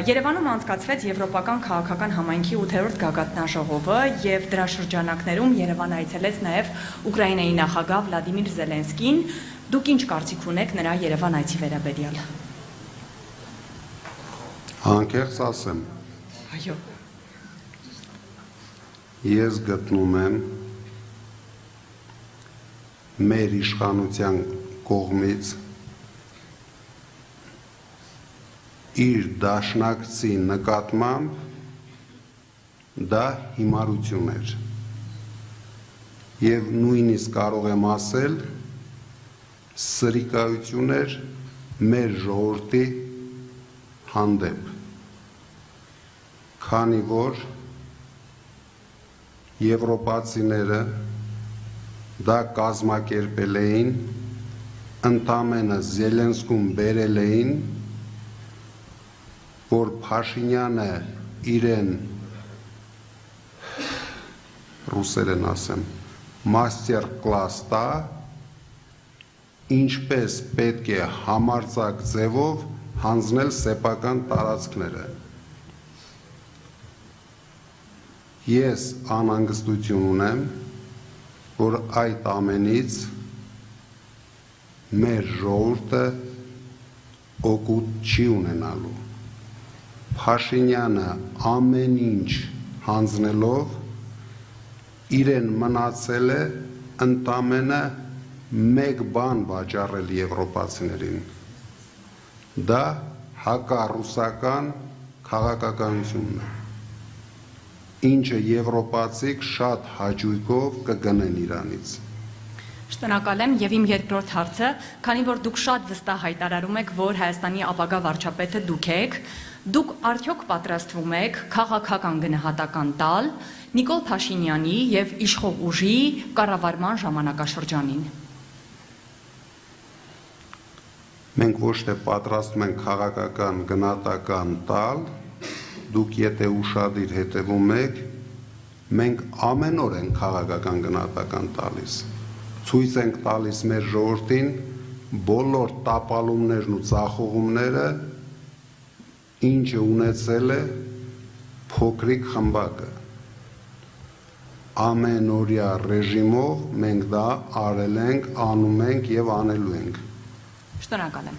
Երևանում անցկացվեց Եվրոպական քաղաքական համայնքի 8-րդ գագաթնաժողովը եւ դրա շրջանակներում Երևան այցելեց նաեւ Ուկրաինայի նախագահ Վլադիմիր Զելենսկին։ Դուք ինչ կարծիք ունեք նրա Երևան այցի վերաբերյալ։ Անկեղծ ասեմ։ Այո։ Ես գտնում եմ մեր իշխանության կողմից իր դաշնակցի նկատմամբ դա հիմարություն էր եւ նույնիսկ կարող եմ ասել սրիկայություն էր մեր ժողովրդի հանդեպ, քանի որ եվրոպացիները դա կազմակերպել էին, ընդամենը Զելենսկուն բերել էին, որ Փաշինյանը իրեն ռուսերեն ասեմ մաստեր կլաս տա, ինչպես պետք է համարձակ ձևով հանձնել սեփական տարածքները։ Ես անհանգստություն ունեմ, որ այդ ամենից մեր ժողովուրդը օգուտ չի ունենալու։ Փաշինյանը ամեն ինչ հանձնելով իրեն մնացել է ընդամենը մեկ բան վաճառել եվրոպացիներին։ Դա հակառուսական քաղաքականությունն է, ինչը եվրոպացիք շատ հաճույքով կգնեն իրանից։ Շնորհակալ եմ եւ իմ երկրորդ հարցը, քանի որ դուք շատ վստահ հայտարարում եք, որ Հայաստանի ապագա վարչապետը դուք եք, դուք արդյոք պատրաստվում եք քաղաքական գնահատական տալ Նիկոլ Փաշինյանի եւ իշխող ուժի կառավարման ժամանակաշրջանին։ Մենք ոչ թե պատրաստում ենք քաղաքական գնահատական տալ, դուք եթե ուշադիր հետևում եք, մենք ամեն օր ենք քաղաքական գնահատական տալիս։ Ցույց ենք տալիս մեր ժողովրդին բոլոր տապալումներն ու ձախողումները, ինչը ունեցել է փոքրիկ խմբակը։ Ամենօրյա ռեժիմով մենք դա արել ենք, անում ենք եւ անելու ենք։ Շնորհակալ եմ։